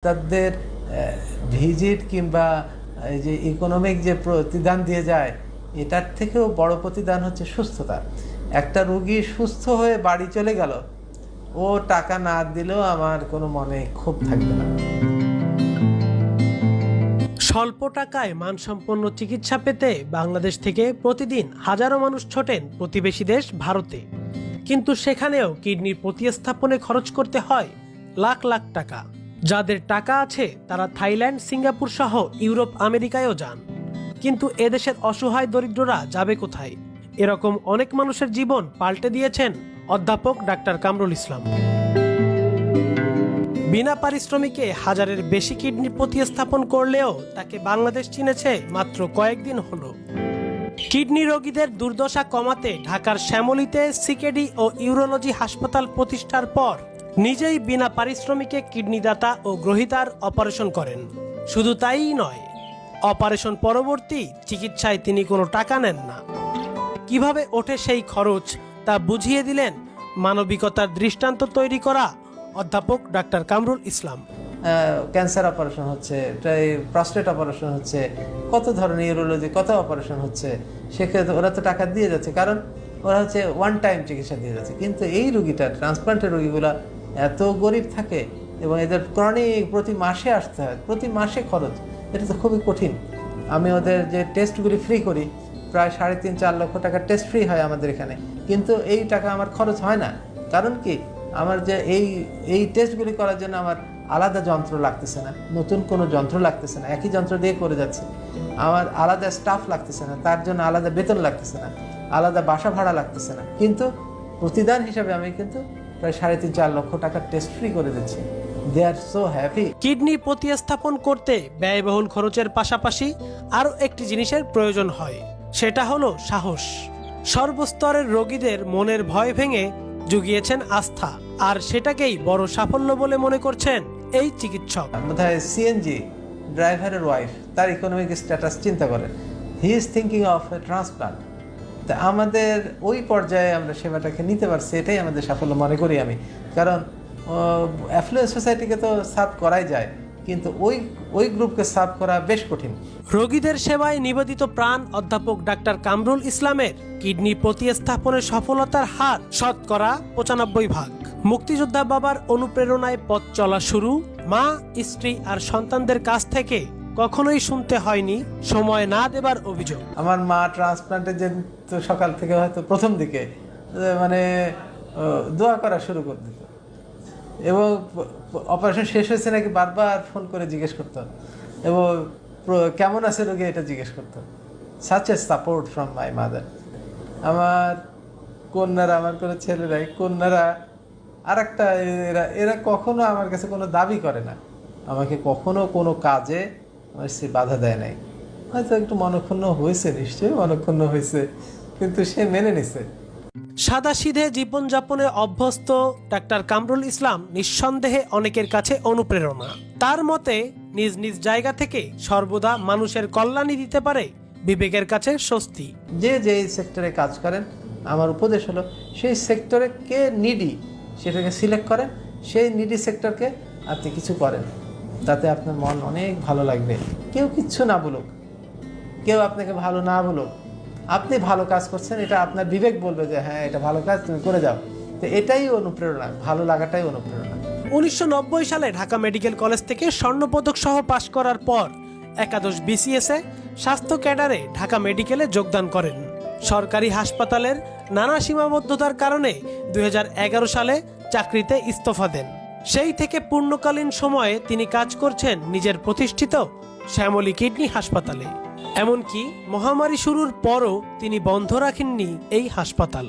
তাদের ভিজিট কিংবা এই যে ইকোনমিক যে প্রতিদান দিয়ে যায়, এটার থেকেও বড় প্রতিদান হচ্ছে সুস্থতা। একটা রোগী সুস্থ হয়ে বাড়ি চলে গেল, ও টাকা না দিলেও আমার কোনো মনে ক্ষোভ থাকবে না। স্বল্প টাকায় মানসম্পন্ন চিকিৎসা পেতে বাংলাদেশ থেকে প্রতিদিন হাজারো মানুষ ছোটেন প্রতিবেশী দেশ ভারতে, কিন্তু সেখানেও কিডনির প্রতিস্থাপনে খরচ করতে হয় লাখ লাখ টাকা। যাদের টাকা আছে তারা থাইল্যান্ড, সিঙ্গাপুর সহ ইউরোপ, আমেরিকায়ও যান, কিন্তু এদেশের অসহায় দরিদ্ররা যাবে কোথায়? এরকম অনেক মানুষের জীবন পাল্টে দিয়েছেন অধ্যাপক ডাক্তার কামরুল ইসলাম। বিনা পারিশ্রমিকে হাজারের বেশি কিডনি প্রতিস্থাপন করলেও তাকে বাংলাদেশ চিনেছে মাত্র কয়েকদিন হলো। কিডনি রোগীদের দুর্দশা কমাতে ঢাকার শ্যামলীতে সিকেডি ও ইউরোলজি হাসপাতাল প্রতিষ্ঠার পর নিজেই বিনা পারিশ্রমিকে কিডনি দাতা ও গ্রহীতার অপারেশন করেন। শুধু তাই নয়, অপারেশন পরবর্তী চিকিৎসায় তিনি কোনো টাকা নেন না। কিভাবে ওঠে সেই খরচ তা বুঝিয়ে দিলেন মানবিকতার দৃষ্টান্ত তৈরি করা অধ্যাপক doctor Kamrul Islam. Cancer operation হচ্ছে, প্রস্টেট অপারেশন হচ্ছে, কত ধরনের ইউরোলজি কত অপারেশন হচ্ছে, সেক্ষেত্রে ওরা তো টাকা দিয়ে যাচ্ছে, কারণ ওরা হচ্ছে ওয়ান টাইম চিকিৎসা দিয়ে যাচ্ছে। কিন্তু এই রুগীটা, ট্রান্সপ্লান্টের রুগীগুলো এত গরিব থাকে এবং এদের ক্রনিক প্রতি মাসে আসতে হয়, প্রতি মাসে খরচ, এটা তো খুবই কঠিন। আমি ওদের যে টেস্টগুলি ফ্রি করি, প্রায় 3.5-4 লক্ষ টাকার টেস্ট ফ্রি হয় আমাদের এখানে, কিন্তু এই টাকা আমার খরচ হয় না। কারণ কি, আমার যে এই টেস্টগুলি করার জন্য আমার আলাদা যন্ত্র লাগতেছে না, নতুন কোনো যন্ত্র লাগতেছে না, একই যন্ত্র দিয়ে করে যাচ্ছে। আমার আলাদা স্টাফ লাগতেছে না, তার জন্য আলাদা বেতন লাগতেছে না, আলাদা বাসা ভাড়া লাগতেছে না, কিন্তু প্রতিদান হিসাবে আমি কিন্তু প্রায় 3.5-4 লক্ষ টাকার টেস্ট ফ্রি করে দিচ্ছি। দে আর সো হ্যাপি। কিডনি প্রতিস্থাপন করতে ব্যয়বহুল খরচের পাশাপাশি আরও একটি জিনিসের প্রয়োজন হয়, সেটা হলো সাহস। সর্বস্তরের রোগীদের মনের ভয় ভেঙে জুগিয়েছেন আস্থা, আর সেটাকেই বড় সাফল্য বলে মনে করছেন এই চিকিৎসক। বোধহয় সিএনজি ড্রাইভারের ওয়াইফ, তার ইকোনমিক স্ট্যাটাস চিন্তা করেন, he is thinking of A transplant. তা আমাদের ওই পর্যায়ে আমরা সেবাটাকে নিতে পারছি, এটাই আমাদের সাফল্য মনে করি আমি। কারণ অ্যাফ্লুয়েন্ট সোসাইটিকে তো সার্ভ করাই যায়, কিন্তু ওই গ্রুপকে সার্ভ করা বেশ কঠিন। রোগীদের সেবায় নিবেদিত প্রাণ অধ্যাপক ডাক্তার কামরুল ইসলামের কিডনি প্রতিস্থাপনের সফলতার হার শতকরা 95%। মুক্তিযোদ্ধা বাবার অনুপ্রেরণায় পথ চলা শুরু। মা, স্ত্রী আর সন্তানদের কাছ থেকে কখনোই শুনতে হয়নি সময় না দেবার অভিযোগ। আমার মা ট্রান্সপ্লান্টের যে সকাল থেকে হয়তো প্রথম দিকে মানে দোয়া করা শুরু করে দিত, এবং অপারেশন শেষ হয়েছে নাকি বারবার ফোন করে জিজ্ঞেস করতো, এবং কেমন আছে রোগী এটা জিজ্ঞেস করতো। Such a support from my mother. আমার কন্যারা, আমার কোনো ছেলেরাই, কন্যারা আর একটা, এরা কখনো আমার কাছে কোনো দাবি করে না, আমাকে কখনো কোনো কাজে আমার সে বাধা দেয় নাই। হয়তো একটু মনক্ষুণ্ণ হয়েছে, নিশ্চয়ই মনক্ষুণ্ণ হয়েছে, কিন্তু সে মেনে নিছে। সাদাসিধে জীবনযাপনে অভ্যস্ত ডাক্তার কামরুল ইসলাম নিঃসন্দেহে অনেকের কাছে অনুপ্রেরণা। তার মতে নিজ নিজ জায়গা থেকে সর্বদা মানুষের কল্যাণই দিতে পারে বিবেকের কাছে স্বস্তি। যে সেক্টরে কাজ করেন, আমার উপদেশ হলো সেই সেক্টরে কে নিডি সেটাকে সিলেক্ট করেন, সেই নিডি সেক্টরকে আপনি কিছু করেন, তাতে আপনার মন অনেক ভালো লাগবে। কেউ কিচ্ছু না বলুক, কেউ আপনাকে ভালো না বলুক, আপনি ভালো কাজ করছেন, এটা আপনার বিবেক বলবে যে হ্যাঁ এটা ভালো কাজ, তুমি করে যাও। তো এটাই অনুপ্রেরণা, ভালো লাগাটাই অনুপ্রেরণা। 1990 সালে ঢাকা মেডিকেল কলেজ থেকে স্বর্ণপদক সহ পাশ করার পর একাদশ BCS-এ স্বাস্থ্য ক্যাডারে ঢাকা মেডিকেলে যোগদান করেন। সরকারি হাসপাতালের নানা সীমাবদ্ধতার কারণে 2011 সালে চাকরিতে ইস্তফা দেন। সেই থেকে পূর্ণকালীন সময়ে তিনি কাজ করছেন নিজের প্রতিষ্ঠিত শ্যামলী কিডনি হাসপাতালে। এমনকি মহামারী শুরুর পরও তিনি বন্ধ রাখেননি এই হাসপাতাল।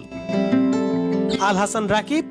আল হাসান রাকিব।